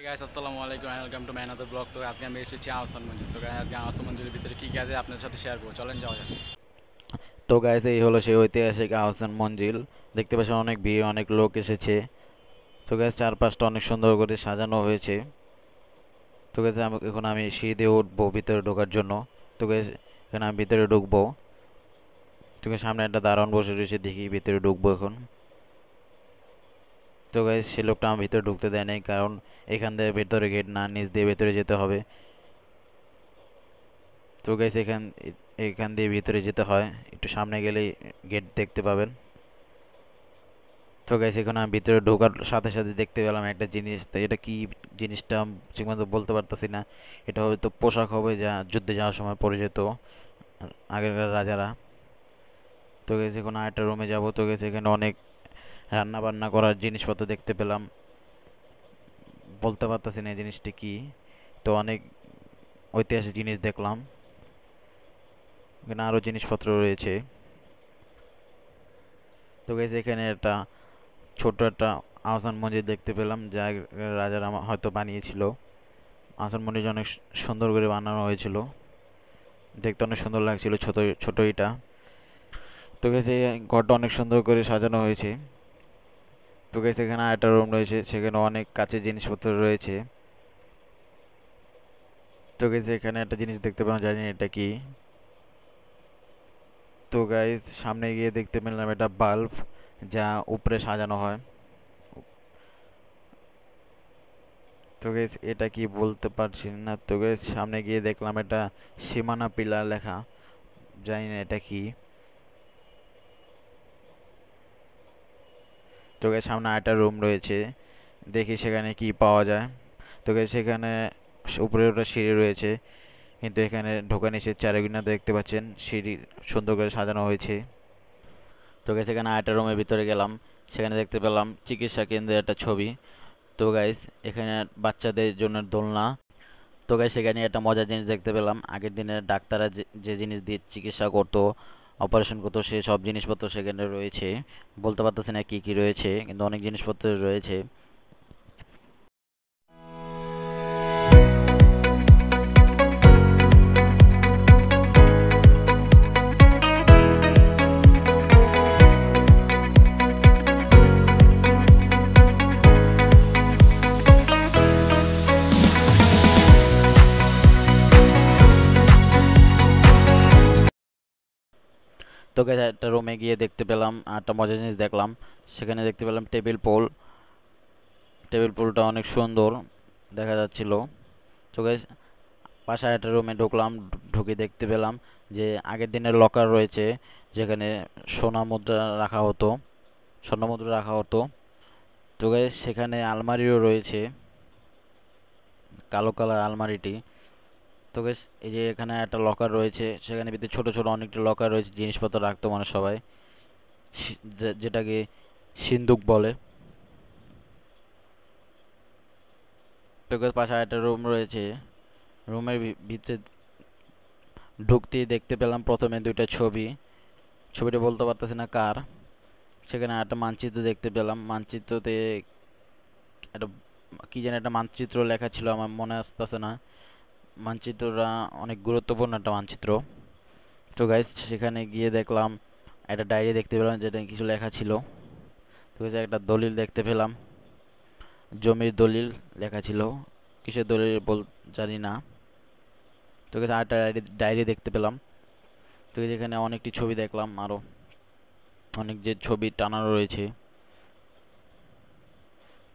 Guys আসসালামু আলাইকুম and welcome to my another blog. তো আজকে আমি এসেছি আহসান মঞ্জিল। তো গাইস আজকে আহসান মঞ্জিলের ভিতরে কি কি আছে আপনাদের সাথে শেয়ার করবো, চলেন যাওয়া যাক। তো গাইস এই হলো সেই ঐতিহাসিক আহসান মঞ্জিল। দেখতে পাচ্ছেন অনেক ভিড়, অনেক লোক এসেছে। তো গাইস চারপাশটা অনেক সুন্দর করে সাজানো হয়েছে। তো গাইস এখন আমি সিঁড়ি দিয়ে উঠবো ভিতরে ঢোকার জন্য। তো গাইস এখানে আমি ভিতরে ঢুকবো। তো গাইস সামনে একটা দারোয়ান বসে রয়েছে, দেখি ভিতরে ঢুকবো এখন। তো গাইস সে লোকটা আমার ভিতরে ঢুকতে দেয় নাই, কারণ এখান থেকে ভেতরে গেট না, নিচ দিয়ে ভেতরে যেতে হবে। তো গাইস এখান এখান দিয়ে ভিতরে যেতে হয়, একটু সামনে গেলেই গেট দেখতে পাবেন। তো গাইস এখন আমি ভিতরে ঢোকার সাথে সাথে দেখতে পেলাম একটা জিনিস। তো এটা কি জিনিসটা আমি ঠিকমতো বলতে পারতাছি না। এটা হয়তো পোশাক হবে যা যুদ্ধে যাওয়ার সময় পরে যেত আগেরকার রাজারা। তো গাইস এখন আরেকটা রুমে যাব। তো গাইস এখানে অনেক রান্না বান্না করার জিনিসপত্র দেখতে পেলাম, বলতে পারতাছি না এই জিনিসটা কি। তো অনেক ঐতিহাসিক জিনিস দেখলাম, এখানে আরো জিনিসপত্র রয়েছে। তো গাইস এখানে একটা ছোট একটা আহসান মন্দির দেখতে পেলাম, যা রাজারা হয়তো বানিয়েছিল। আহসান মন্দির অনেক সুন্দর করে বানানো হয়েছিল, দেখতে অনেক সুন্দর লাগছিল ছোট ছোট ইটা। তো গেছে ঘরটা অনেক সুন্দর করে সাজানো হয়েছে। তো গেছে এখানে আরেকটা রুম রয়েছে, সেখানে অনেক কাচের জিনিসপত্র রয়েছে। তো গেছে এখানে একটা জিনিস দেখতে পেলাম, জানি না এটা কি। তো গাইজ সামনে গিয়ে দেখতে পেলাম এটা বাল্ব, যা উপরে সাজানো হয়। তো গাইজ এটা কি বলতে পারছি না। তো গাইজ সামনে গিয়ে দেখলাম এটা সীমানা পিলার লেখা, জানি না এটা কি। তো গাইজ সামনে আরেকটা রুম রয়েছে, দেখি সেখানে কি পাওয়া যায়। তো গাইজ সেখানে উপরে ওটা সিঁড়ি রয়েছে, কিন্তু এখানে ঢোকা নিষেধ। চারিদিকে দেখতে পাচ্ছেন সিঁড়ি সুন্দর করে সাজানো হয়েছে। তো গাইজ এখানে আরেকটা রুমের ভিতরে গেলাম, সেখানে দেখতে পেলাম চিকিৎসা কেন্দ্রের একটা ছবি। তো গাইজ এখানে বাচ্চাদের জন্য দোলনা। তো গাইজ সেখানে একটা মজার জিনিস দেখতে পেলাম, আগের দিনের ডাক্তাররা যে যে জিনিস দিয়ে চিকিৎসা করতো, অপারেশন করতো, সে সব জিনিসপত্র সেখানে রয়েছে। বলতে পারতেছি না কি কি রয়েছে, কিন্তু অনেক জিনিসপত্র রয়েছে। তো গাইজ একটা রুমে গিয়ে দেখতে পেলাম আর একটা মজার জিনিস দেখলাম। সেখানে দেখতে পেলাম টেবিল পোল। টেবিল পোলটা অনেক সুন্দর দেখা যাচ্ছিল। তো গাইজ পাশে একটা রুমে ঢুকলাম, ঢুকে দেখতে পেলাম যে আগের দিনের লকার রয়েছে, যেখানে সোনা মুদ্রা রাখা হতো, স্বর্ণ মুদ্রা রাখা হতো। তো গাইজ সেখানে আলমারিও রয়েছে, কালো কালার আলমারিটি। তো গাইজ এই যে এখানে একটা লকার রয়েছে, সেখানে ভিতরে ছোট ছোট অনেকটা লকার রয়েছে, জিনিসপত্র রাখতো মানে সবাই, যেটাকে সিন্দুক বলে। তো গাইজ পাশে একটা রুম রয়েছে, রুমের ভিতরে ঢুকতেই দেখতে পেলাম প্রথমে দুইটা ছবি। ছবিটা বলতে পারতেছি না কার। সেখানে একটা মানচিত্র দেখতে পেলাম, মানচিত্রতে একটা কি যেন একটা মানচিত্র লেখা ছিল, আমার মনে আসতেছে না। মানচিত্রটা অনেক গুরুত্বপূর্ণ একটা মানচিত্র। তো গাইস সেখানে গিয়ে দেখলাম একটা ডায়েরি দেখতে পেলাম, যেটা কিছু লেখা ছিল। তো guys, একটা দলিল দেখতে পেলাম, জমির দলিল লেখা ছিল, কিসের দলিল জানি না। তো guys, আরেকটা ডায়েরি দেখতে পেলাম। তো guys, এখানে অনেকটি ছবি দেখলাম, আরো অনেক যে ছবি টানানো রয়েছে।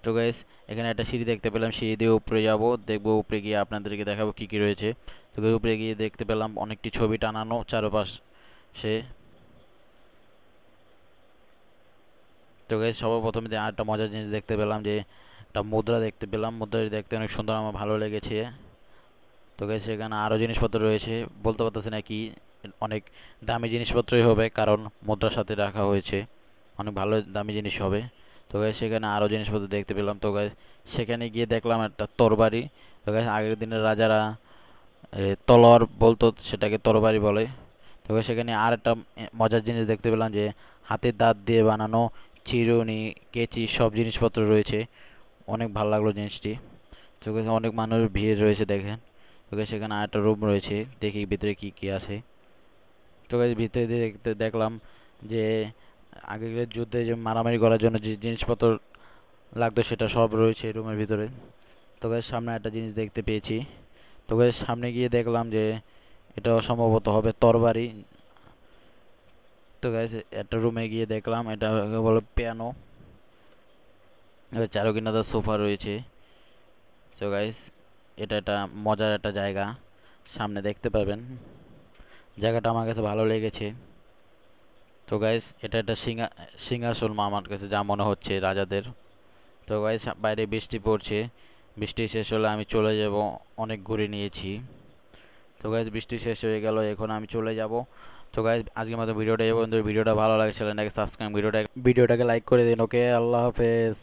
তো গাইস এখানে একটা সিঁড়ি দেখতে পেলাম, সিঁড়ি দিয়ে উপরে যাব, দেখবো উপরে গিয়ে আপনাদেরকে দেখাবো কি কি রয়েছে। তো guys, উপরে গিয়ে দেখতে পেলাম অনেকটি ছবি টানানো চারপাশে। তো গাইস সবার প্রথমে যে আরেকটা মজার জিনিস দেখতে পেলাম, যে একটা মুদ্রা দেখতে পেলাম, মুদ্রাটি দেখতে অনেক সুন্দর, আমার ভালো লেগেছে। তো গাইস সেখানে আরো জিনিসপত্র রয়েছে, বলতে পারতেছি না কি। অনেক দামি জিনিসপত্রই হবে, কারণ মুদ্রার সাথে রাখা হয়েছে, অনেক ভালো দামি জিনিস হবে। তো গাইস সেখানে আরো জিনিসপত্র দেখতে পেলাম। তো গাইস সেখানে গিয়ে দেখলাম একটা তরবারি। তো গাইস আগের দিনের রাজারা তলোয়ার বলতো, সেটাকে তরবারি বলে। তো guys, সেখানে আর একটা মজার জিনিস দেখতে পেলাম, যে হাতের দাঁত দিয়ে বানানো চিরুনি, কেচি, সব জিনিসপত্র রয়েছে, অনেক ভালো লাগলো জিনিসটি। তো তো guys, অনেক মানুষ ভিড় রয়েছে দেখেন। তো guys, সেখানে আরেকটা রুম রয়েছে, দেখি ভিতরে কি কি আছে। তো guys, ভিতরে দিয়ে দেখতে দেখলাম যে আগেকার যুদ্ধে যে মারামারি করার জন্য যে জিনিসপত্র লাগতো সেটা সব রয়েছে রুমের ভিতরে। তো guys, সামনে একটা জিনিস দেখতে পেয়েছি। তো guys, সামনে গিয়ে দেখলাম যে এটা সম্ভবত হবে তরবারি। তো গাইস, একটা রুমে গিয়ে দেখলাম এটা বলে পিয়ানো। চারুকিনাতে সোফা রয়েছে। তো গাইস, এটা একটা মজার একটা জায়গা, সামনে দেখতে পাবেন। জায়গাটা আমার কাছে ভালো লেগেছে। তো গাইস, এটা একটা সিংহাসন আমার কাছে যা মনে হচ্ছে রাজাদের। তো গাইস, বাইরে বৃষ্টি পড়ছে। বৃষ্টি শেষ হলে আমি চলে যাব। অনেক ঘুরে নিয়েছি। তো গাইস, বৃষ্টি শেষ হয়ে গেল, এখন আমি চলে যাব। তো গাইস, আজকের মতো ভিডিওটা এই পর্যন্ত। ভিডিওটা ভালো লাগে চ্যানেলটাকে সাবস্ক্রাইব, ভিডিওটাকে লাইক করে দিন। ওকে, আল্লাহ হাফেজ।